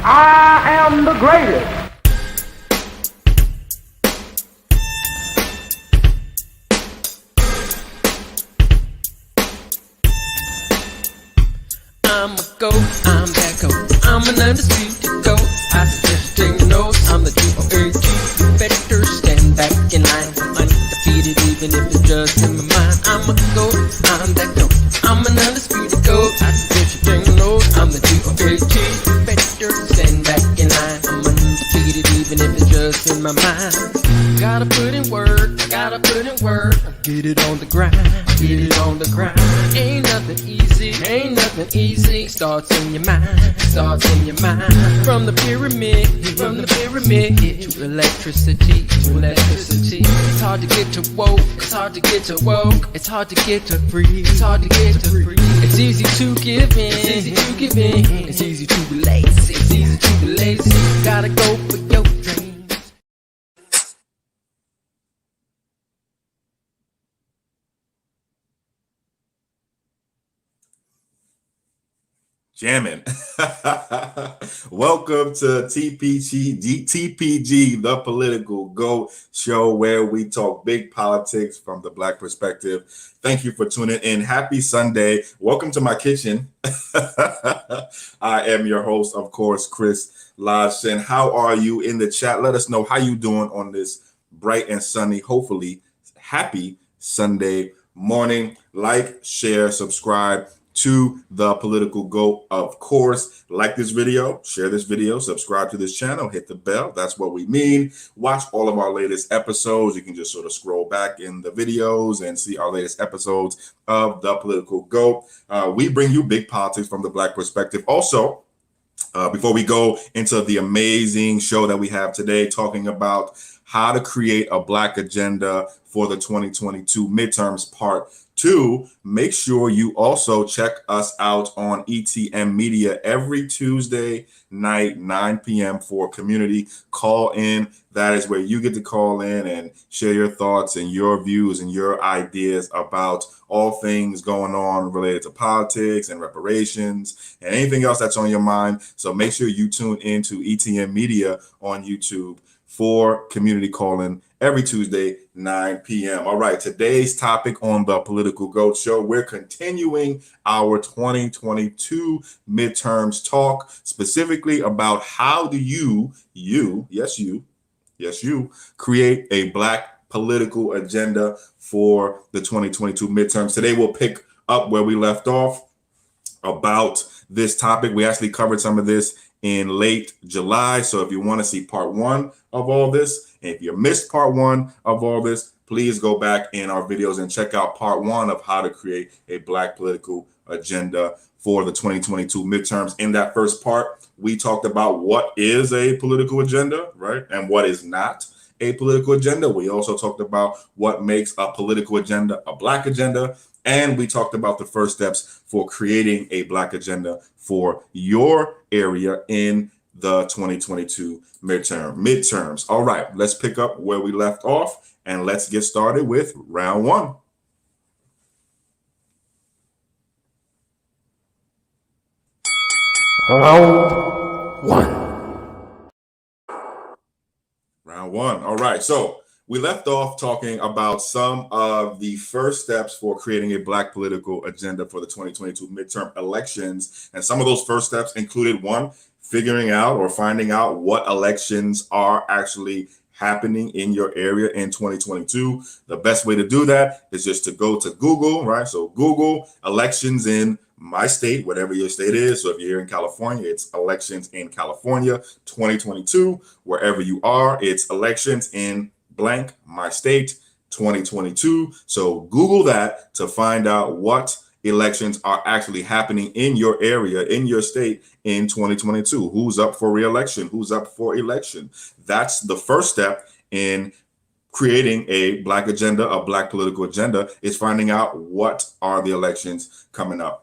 I am the greatest. I'm a goat, I'm that goat. I'm an undisputed goat. I suggest you take notes. I'm the G-O-A-T. You better stand back in line. I'm undefeated even if it's just in my mind. I'm a goat, I'm that goat. I'm an undisputed goat. I suggest you take notes. I'm the G-O-A-T. You better stand back in line. I'm undefeated even if it's just in my mind. Gotta put in work, gotta put in work. Get it on the grind, get it on the grind. Ain't nothing easy, ain't nothing easy. Starts in your mind, starts in your mind. From the pyramid to electricity, to electricity. It's hard to get to woke, it's hard to get to woke. It's hard to get to free, it's hard to get to free. It's easy to give in, it's easy to give in. It's easy to be lazy, it's easy to be lazy. Gotta go for your dreams. Jamming. Welcome to TPG, the Political Go Show, where we talk big politics from the Black perspective. Thank you for tuning in. Happy Sunday. Welcome to my kitchen. I am your host, of course, Chris Lodson. How are you in the chat? Let us know how you doing on this bright and sunny, hopefully happy Sunday morning. Like, share, subscribe to the Political Go, of course. Like this video, share this video, subscribe to this channel, hit the bell. That's what we mean. Watch all of our latest episodes. You can just sort of scroll back in the videos and see our latest episodes of the Political Go. We bring you big politics from the Black perspective. Also, before we go into the amazing show that we have today, talking about how to create a Black agenda for the 2022 midterms part 2, make sure you also check us out on ETM Media every Tuesday night, 9 p.m. for community call in. That is where you get to call in and share your thoughts and your views and your ideas about all things going on related to politics and reparations and anything else that's on your mind. So make sure you tune into ETM Media on YouTube for community call-in every Tuesday, 9 p.m. All right, today's topic on the Political Goat Show, we're continuing our 2022 midterms talk, specifically about how do you create a Black political agenda for the 2022 midterms. Today, we'll pick up where we left off about this topic. We actually covered some of this in late July. So if you want to see part 1 of all this, and if you missed part 1 of all this, please go back in our videos and check out part 1 of how to create a Black political agenda for the 2022 midterms. In that first part, we talked about what is a political agenda, right? And what is not a political agenda. We also talked about what makes a political agenda a Black agenda. And we talked about the first steps for creating a Black agenda for your area in the 2022 midterms. All right, let's pick up where we left off and let's get started with round 1. Round 1. Round 1. All right, so we left off talking about some of the first steps for creating a Black political agenda for the 2022 midterm elections. And some of those first steps included 1, figuring out or finding out what elections are actually happening in your area in 2022. The best way to do that is just to go to Google, right? So Google elections in my state, whatever your state is. So if you're here in California, it's elections in California 2022. Wherever you are, it's elections in blank, my state 2022. So Google that to find out what elections are actually happening in your area, in your state in 2022. Who's up for re-election? Who's up for election? That's the first step in creating a Black agenda, a Black political agenda, is finding out what are the elections coming up.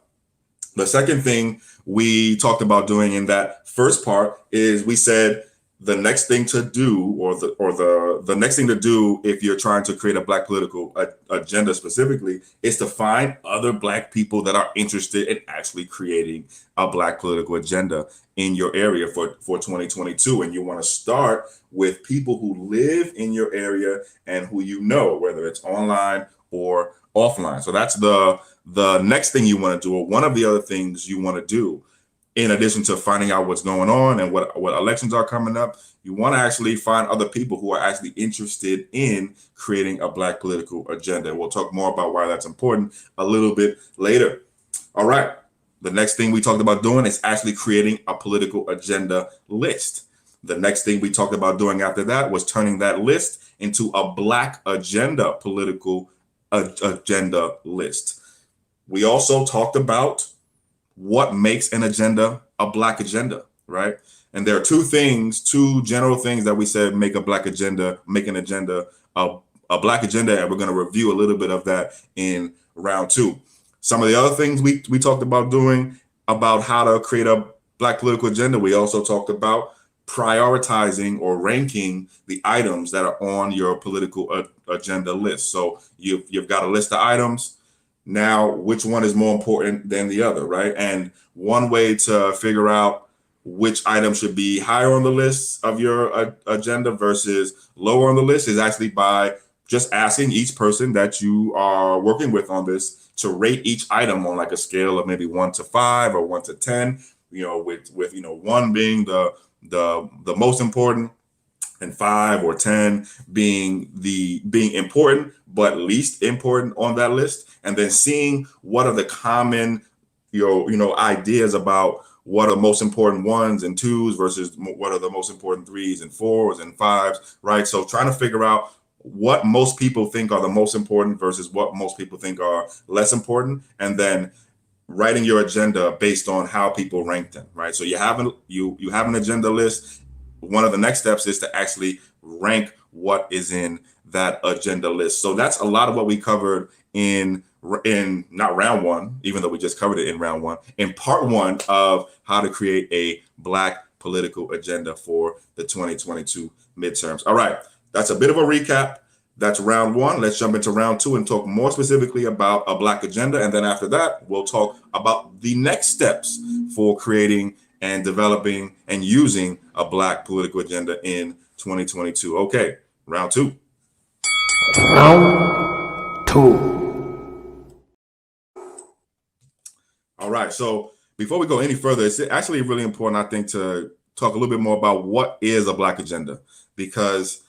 The second thing we talked about doing in that first part is we said the next thing to do, or the next thing to do if you're trying to create a Black political agenda specifically, is to find other Black people that are interested in actually creating a Black political agenda in your area for 2022. And you want to start with people who live in your area and who you know, whether it's online or offline. So that's the next thing you want to do, or one of the other things you want to do. In addition to finding out what's going on and what elections are coming up, you want to actually find other people who are actually interested in creating a Black political agenda. We'll talk more about why that's important a little bit later. All right. The next thing we talked about doing is actually creating a political agenda list. The next thing we talked about doing after that was turning that list into a Black agenda political agenda list. We also talked about what makes an agenda a Black agenda, right? And there are two general things that we said make an agenda a Black agenda, and we're going to review a little bit of that in round 2. Some of the other things we talked about doing about how to create a Black political agenda, we also talked about prioritizing or ranking the items that are on your political agenda list. So you've got a list of items. Now, which one is more important than the other, right? And one way to figure out which item should be higher on the list of your agenda versus lower on the list is actually by just asking each person that you are working with on this to rate each item on like a scale of maybe 1 to 5 or 1 to 10, with 1 being the most important, and 5 or 10 being important but least important on that list, and then seeing what are the common ideas about what are the most important 1s and 2s versus what are the most important 3s and 4s and 5s, right? So trying to figure out what most people think are the most important versus what most people think are less important, and then writing your agenda based on how people rank them, right? So you have an agenda list. One of the next steps is to actually rank what is in that agenda list. So that's a lot of what we covered in not round 1, even though we just covered it in round 1, in part 1 of how to create a Black political agenda for the 2022 midterms. All right, that's a bit of a recap. That's round 1. Let's jump into round 2 and talk more specifically about a Black agenda. And then after that, we'll talk about the next steps for creating and developing and using a Black political agenda in 2022. Okay, round 2. Round 2. All right, so before we go any further, it's actually really important, I think, to talk a little bit more about what is a Black agenda, because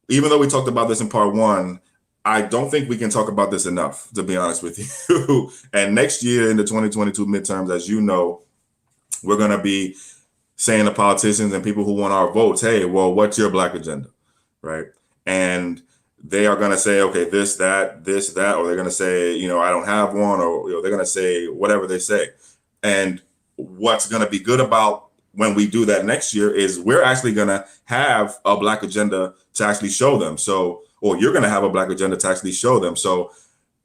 even though we talked about this in part 1, I don't think we can talk about this enough, to be honest with you. And next year in the 2022 midterms, as you know, we're going to be saying to politicians and people who want our votes, hey, well, what's your Black agenda, right? And they are going to say, okay, this, that, or they're going to say, I don't have one, or they're going to say whatever they say. And what's going to be good about when we do that next year is we're actually going to have a Black agenda to actually show them. So, or you're going to have a Black agenda to actually show them. So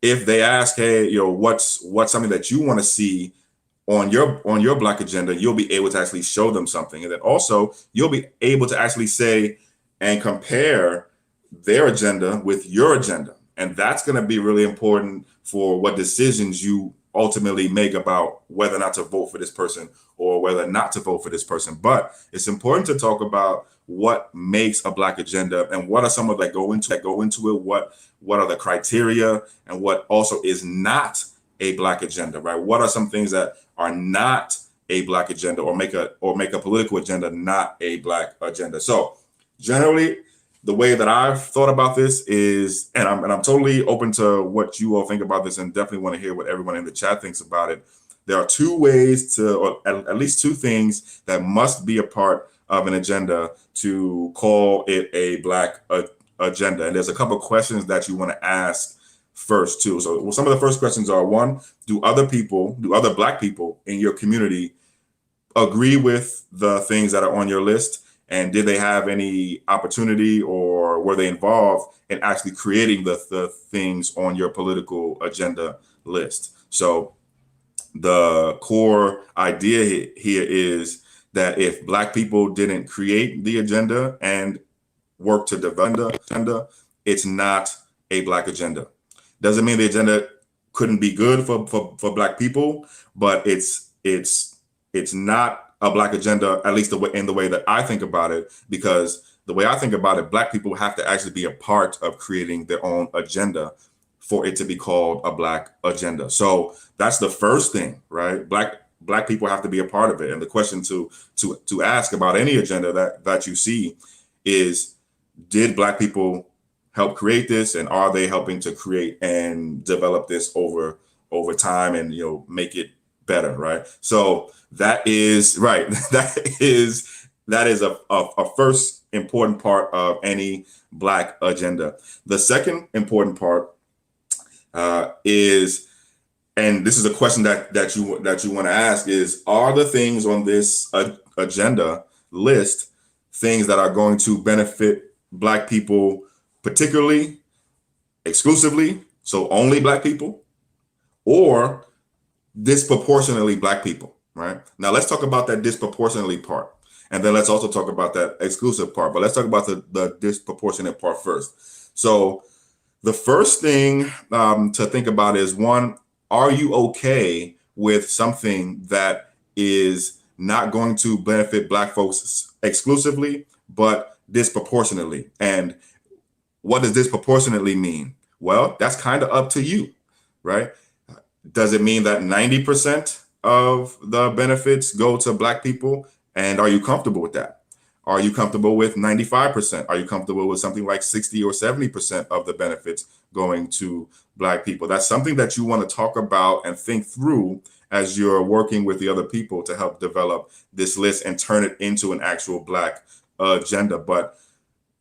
if they ask, hey, what's something that you want to see on your Black agenda, you'll be able to actually show them something. And then also you'll be able to actually say and compare their agenda with your agenda. And that's going to be really important for what decisions you ultimately make about whether or not to vote for this person or whether not to vote for this person. But it's important to talk about what makes a Black agenda and what are some of that go into it, what are the criteria, and what also is not a Black agenda, right? What are some things that are not a Black agenda or make a political agenda not a Black agenda? So generally, the way that I've thought about this is, and I'm totally open to what you all think about this, and definitely want to hear what everyone in the chat thinks about it. There are 2 ways or at least 2 things that must be a part of an agenda to call it a Black agenda. And there's a couple of questions that you want to ask first too. So some of the first questions are: 1, do other Black people in your community agree with the things that are on your list? And did they have any opportunity or were they involved in actually creating the things on your political agenda list? So the core idea here is that if Black people didn't create the agenda and work to develop the agenda, it's not a Black agenda. Doesn't mean the agenda couldn't be good for Black people, but it's not a Black agenda, at least in the way that I think about it, because the way I think about it, Black people have to actually be a part of creating their own agenda for it to be called a Black agenda. So that's the first thing, right? Black people have to be a part of it. And the question to ask about any agenda that you see is, did Black people help create this, and are they helping to create and develop this over time and make it better, right? So that is right. that is a first important part of any Black agenda. The second important part is, and this is a question that you want to ask, is, are the things on this agenda list things that are going to benefit Black people particularly, exclusively, so only Black people, or disproportionately Black people, right? Now let's talk about that disproportionately part, and then let's also talk about that exclusive part, but let's talk about the disproportionate part first. So the first thing to think about is, one, are you okay with something that is not going to benefit Black folks exclusively, but disproportionately? And what does disproportionately mean? Well, that's kind of up to you, right? Does it mean that 90% of the benefits go to Black people? And are you comfortable with that? Are you comfortable with 95%? Are you comfortable with something like 60 or 70% of the benefits going to Black people? That's something that you want to talk about and think through as you're working with the other people to help develop this list and turn it into an actual Black agenda. But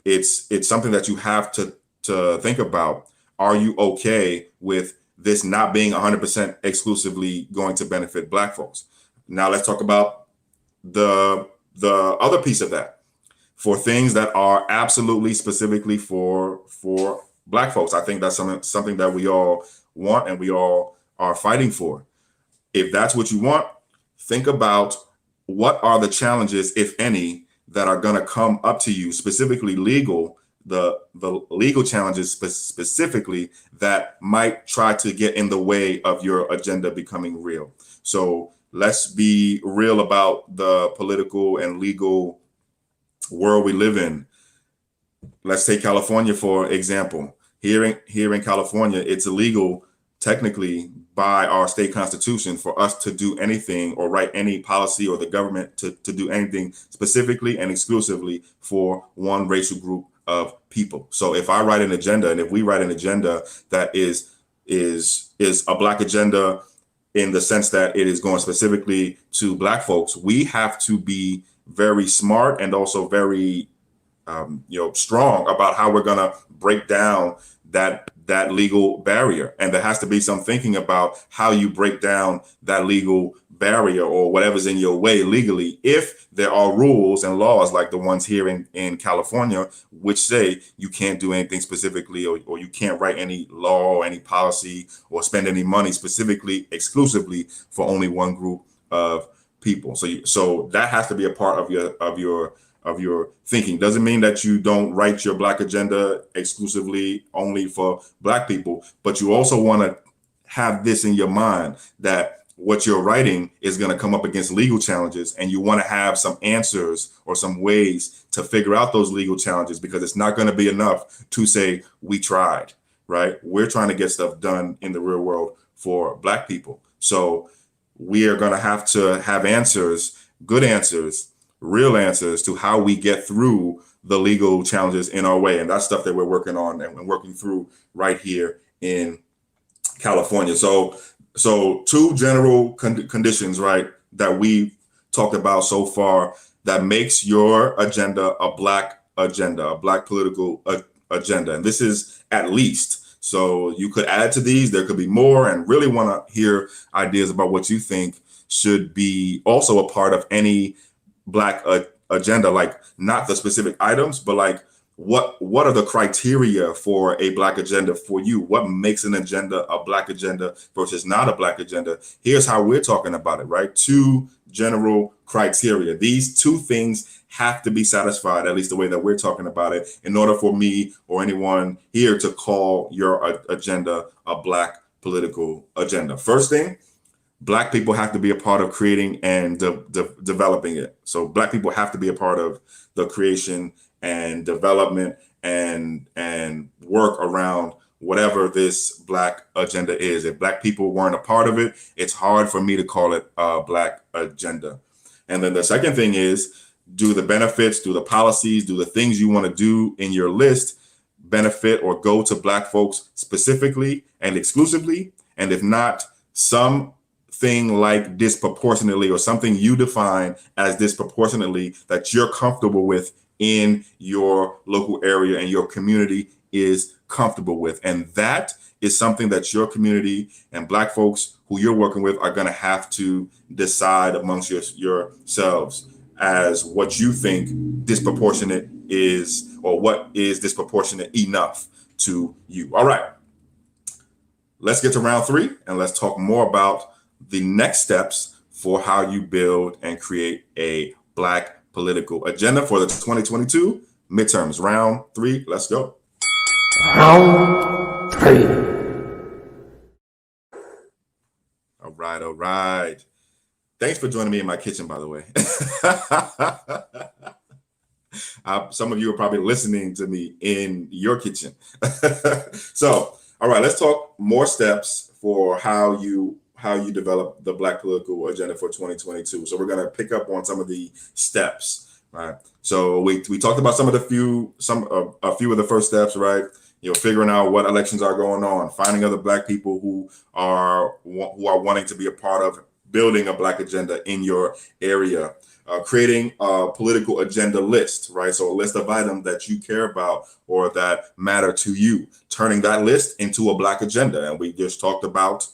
it's something that you have to think about. Are you okay with this not being 100% exclusively going to benefit Black folks? Now let's talk about the other piece of that. For things that are absolutely specifically for Black folks, I think that's something that we all want and we all are fighting for. If that's what you want, think about what are the challenges, if any, that are going to come up to you, specifically the legal challenges specifically that might try to get in the way of your agenda becoming real. So let's be real about the political and legal world we live in. Let's take California for example. Here in California, it's illegal technically by our state constitution for us to do anything or write any policy, or the government to do anything specifically and exclusively for one racial group of people. So if I write an agenda, and if we write an agenda that is a Black agenda in the sense that it is going specifically to Black folks, we have to be very smart and also very strong about how we're going to break down that legal barrier. And there has to be some thinking about how you break down that legal barrier or whatever's in your way legally, if there are rules and laws like the ones here in California, which say you can't do anything specifically, or you can't write any law or any policy or spend any money specifically, exclusively for only one group of people. So that has to be a part of your thinking. Doesn't mean that you don't write your Black agenda exclusively only for Black people, but you also want to have this in your mind, that what you're writing is going to come up against legal challenges, and you want to have some answers or some ways to figure out those legal challenges, because it's not going to be enough to say we tried, right? We're trying to get stuff done in the real world for Black people. So we are going to have answers, good answers, real answers to how we get through the legal challenges in our way. And that's stuff that we're working on and working through right here in California. So two general conditions, right, that we've talked about so far that makes your agenda a Black agenda, a Black political agenda. And this is at least. So you could add to these, there could be more, and really want to hear ideas about what you think should be also a part of any Black agenda, like not the specific items, but like what are the criteria for a Black agenda for you? What makes an agenda a Black agenda versus not a Black agenda? Here's how we're talking about it, right? Two general criteria. These two things have to be satisfied, at least the way that we're talking about it, in order for me or anyone here to call your agenda a Black political agenda. First thing, Black people have to be a part of creating and developing it. So Black people have to be a part of the creation and development and work around whatever this Black agenda is. If Black people weren't a part of it, it's hard for me to call it a Black agenda. And then the second thing is, do the benefits, do the policies, do the things you want to do in your list benefit or go to Black folks specifically and exclusively? And if not, something like disproportionately or something you define as disproportionately that you're comfortable with in your local area and your community is comfortable with. And that is something that your community and Black folks who you're working with are going to have to decide amongst yourselves as what you think disproportionate is, or what is disproportionate enough to you. All right, let's get to round 3 and let's talk more about the next steps for how you build and create a Black political agenda for the 2022 midterms. Round 3, let's go. Round 3. All right. Thanks for joining me in my kitchen, by the way. Some of you are probably listening to me in your kitchen. So, all right, let's talk more steps for how you develop the Black political agenda for 2022. So we're going to pick up on some of the steps, right? So we talked about a few of the first steps, right? Figuring out what elections are going on, finding other Black people who are wanting to be a part of building a Black agenda in your area, creating a political agenda list, right? So a list of items that you care about or that matter to you, turning that list into a Black agenda. And we just talked about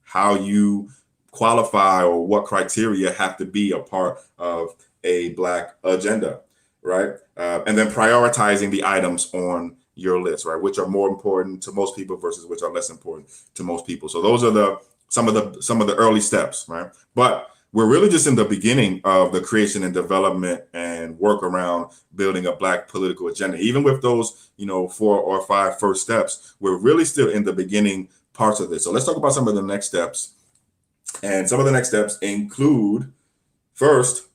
how you qualify or what criteria have to be a part of a Black agenda, right? And then prioritizing the items on your list, right? Which are more important to most people versus which are less important to most people. So those are some of the early steps, right? But we're really just in the beginning of the creation and development and work around building a Black political agenda. Even with those, 4 or 5 first steps, we're really still in the beginning parts of this. So let's talk about some of the next steps. And some of the next steps include, first,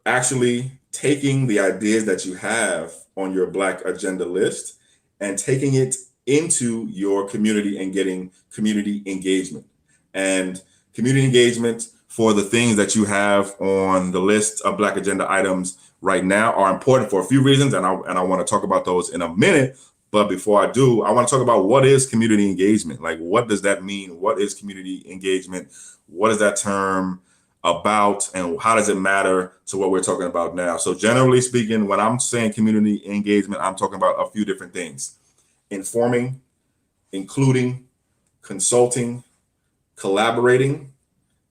actually taking the ideas that you have on your Black agenda list and taking it into your community and getting community engagement. And community engagement for the things that you have on the list of Black agenda items right now are important for a few reasons, and I want to talk about those in a minute. But before I do, I want to talk about what is community engagement. Like, what does that mean? What is community engagement? What is that term about, and how does it matter to what we're talking about now? So generally speaking, when I'm saying community engagement, I'm talking about a few different things: informing, including, consulting, collaborating,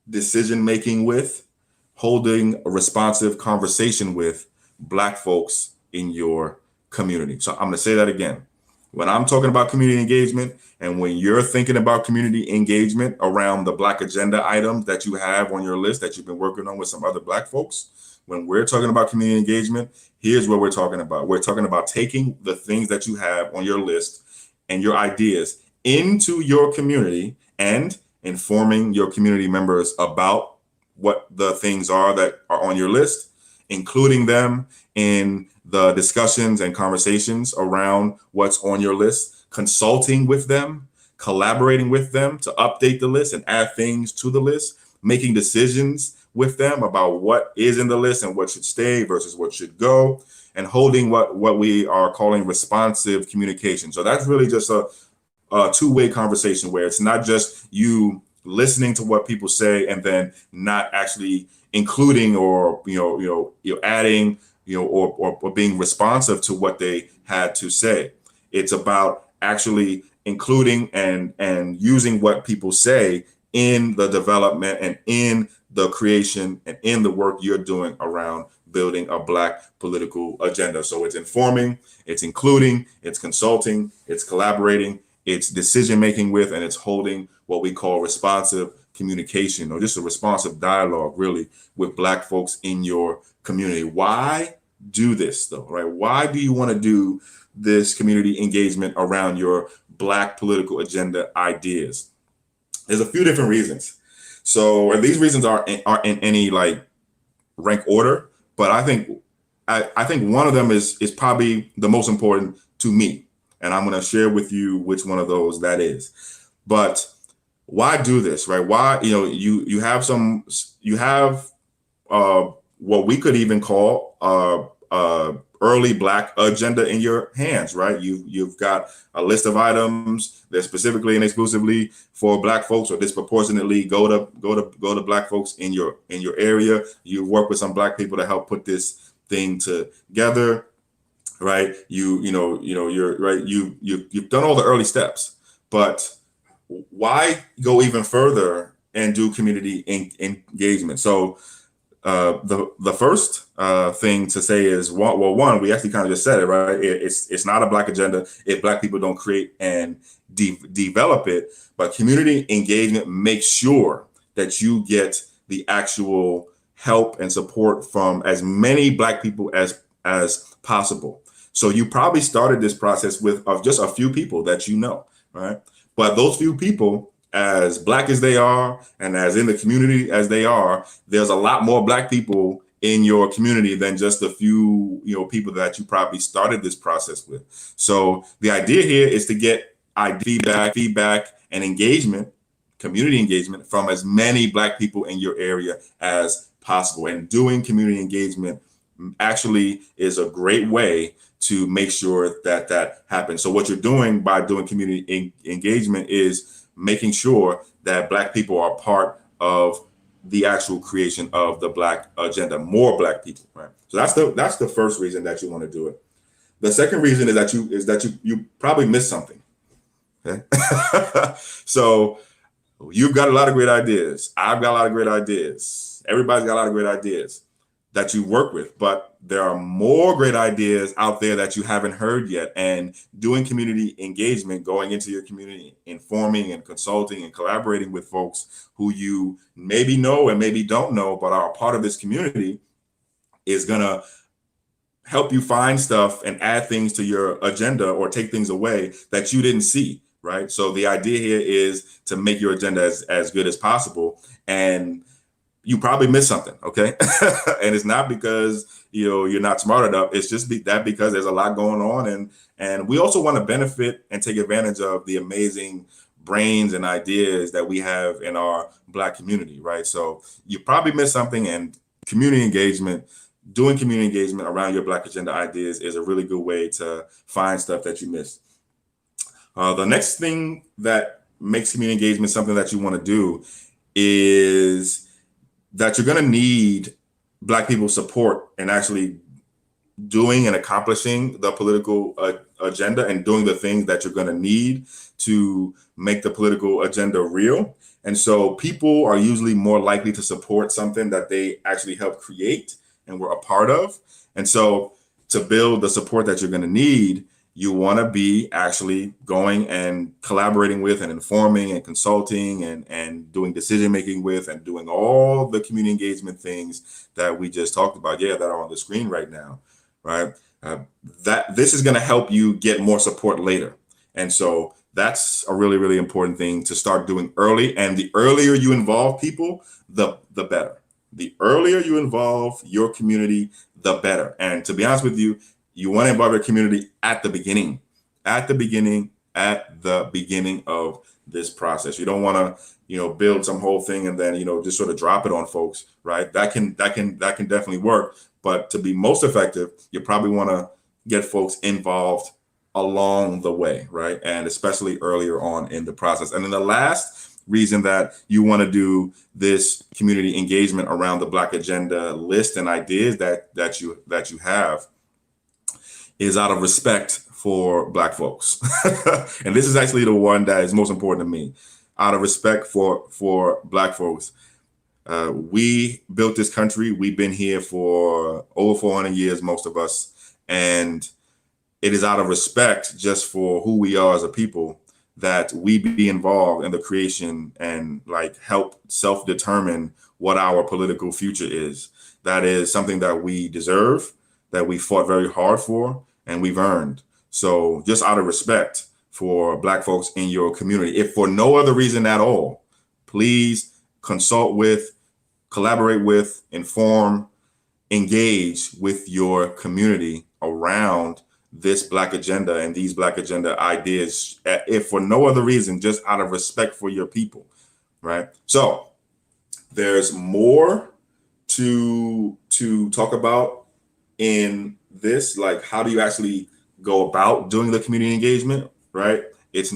decision-making with, holding a responsive conversation with Black folks in your community. So I'm going to say that again. When I'm talking about community engagement, and when you're thinking about community engagement around the Black agenda items that you have on your list that you've been working on with some other Black folks, when we're talking about community engagement, here's what we're talking about. We're talking about taking the things that you have on your list and your ideas into your community and informing your community members about what the things are that are on your list, including them in the discussions and conversations around what's on your list, consulting with them, collaborating with them to update the list and add things to the list, making decisions with them about what is in the list and what should stay versus what should go, and holding what we are calling responsive communication. So that's really just a two-way conversation where it's not just you listening to what people say and then not actually including or adding or being responsive to what they had to say. It's about actually including and using what people say in the development and in the creation and in the work you're doing around building a Black political agenda. So it's informing, it's including, it's consulting, it's collaborating, it's decision making with, and it's holding what we call responsive communication or just a responsive dialogue really with Black folks in your community. Why do this though, right? Why do you want to do this community engagement around your Black political agenda ideas? There's a few different reasons. So, and these reasons aren't in any like rank order, but I think one of them is probably the most important to me, and I'm going to share with you which one of those that is. But why do this, right? Why, you have what we could even call early Black agenda in your hands, right? You've got a list of items that specifically and exclusively for Black folks or disproportionately go to Black folks in your area. You work with some Black people to help put this thing together, right? You're right. You've done all the early steps, but why go even further and do community engagement? So the first thing to say is, one, we actually kind of just said it, right? It's not a Black agenda if Black people don't create and develop it, but community engagement makes sure that you get the actual help and support from as many Black people as possible. So you probably started this process with just a few people that you know, right? But those few people, as Black as they are and as in the community as they are, there's a lot more Black people in your community than just a few people that you probably started this process with. So the idea here is to get feedback and engagement, community engagement from as many Black people in your area as possible. And doing community engagement actually is a great way to make sure that happens. So what you're doing by doing community engagement is making sure that Black people are part of the actual creation of the Black agenda, more Black people, right? So that's the first reason that you want to do it. The second reason is that you probably missed something. Okay? So you've got a lot of great ideas. I've got a lot of great ideas. Everybody's got a lot of great ideas that you work with, but there are more great ideas out there that you haven't heard yet. And doing community engagement, going into your community, informing and consulting and collaborating with folks who you maybe know and maybe don't know, but are a part of this community, is gonna help you find stuff and add things to your agenda or take things away that you didn't see, right? So the idea here is to make your agenda as good as possible. And you probably missed something, okay? And it's not because you're not smart enough. It's just because there's a lot going on, and we also want to benefit and take advantage of the amazing brains and ideas that we have in our Black community, right? So you probably missed something, and doing community engagement around your Black agenda ideas is a really good way to find stuff that you missed. The next thing that makes community engagement something that you want to do is that you're going to need Black people's support in actually doing and accomplishing the political agenda and doing the things that you're going to need to make the political agenda real. And so people are usually more likely to support something that they actually help create and were a part of. And so to build the support that you're going to need, you want to be actually going and collaborating with and informing and consulting and doing decision making with and doing all the community engagement things that we just talked about, that are on the screen right now, right? That this is going to help you get more support later. And so that's a really, really important thing to start doing early. And the earlier you involve people, the better. The earlier you involve your community, the better. And to be honest with you, you want to involve your community at the beginning of this process. You don't want to, build some whole thing and then, just sort of drop it on folks, right? That can definitely work. But to be most effective, you probably want to get folks involved along the way, right? And especially earlier on in the process. And then the last reason that you want to do this community engagement around the Black agenda list and ideas that you have is out of respect for Black folks. And this is actually the one that is most important to me. Out of respect for Black folks. We built this country. We've been here for over 400 years, most of us. And it is out of respect just for who we are as a people that we be involved in the creation and like help self-determine what our political future is. That is something that we deserve, that we fought very hard for, and we've earned. So just out of respect for Black folks in your community, if for no other reason at all, please consult with, collaborate with, inform, engage with your community around this Black agenda and these Black agenda ideas, if for no other reason, just out of respect for your people, right? So there's more to talk about in this, like how do you actually go about doing the community engagement, right? It's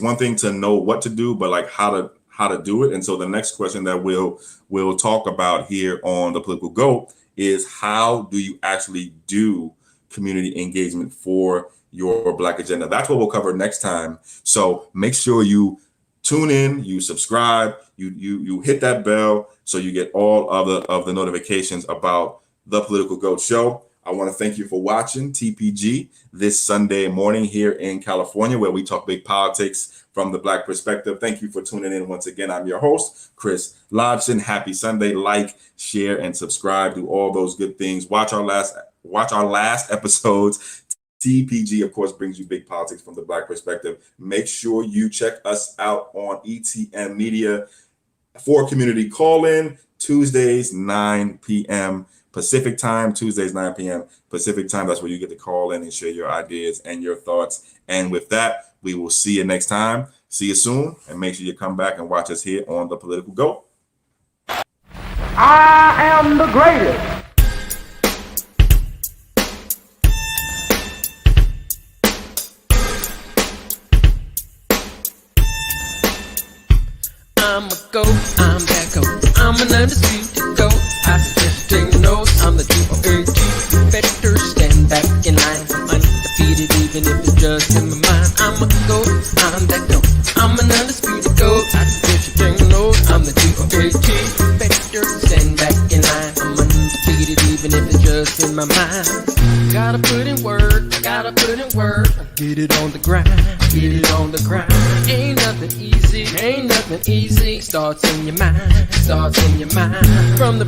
one thing to know what to do, but like how to do it. And so the next question that we'll talk about here on the Political Goat is how do you actually do community engagement for your Black agenda? That's what we'll cover next time. So make sure you tune in, you subscribe, you hit that bell so you get all of the notifications about the Political Goat Show. I want to thank you for watching TPG this Sunday morning here in California, where we talk big politics from the Black perspective. Thank you for tuning in once again. I'm your host, Chris Lodgson. Happy Sunday. Like, share, and subscribe. Do all those good things. Watch our last episodes. TPG, of course, brings you big politics from the Black perspective. Make sure you check us out on ETM Media for community call-in Tuesdays, 9 p.m. Pacific time, Tuesdays, 9 p.m. Pacific time. That's where you get to call in and share your ideas and your thoughts. And with that, we will see you next time. See you soon. And make sure you come back and watch us here on The Political Goat. I am the greatest. I'm a goat, I'm that goat, I'm an undisputed goat. I suggest you take notes, I'm the G-O-A-T. Better stand back in line, I'm undefeated even if it's just in my mind. I'm a goat, I'm that goat, I'm an undisputed goat. I suggest you take notes, I'm the G-O-A-T. Better stand back in line, I'm undefeated even if it's just in my mind. Gotta put in work, gotta put in work. Get it on the grind, get it on the grind. Ain't nothing easy, ain't nothing easy. Starts in your mind, starts in your mind. From the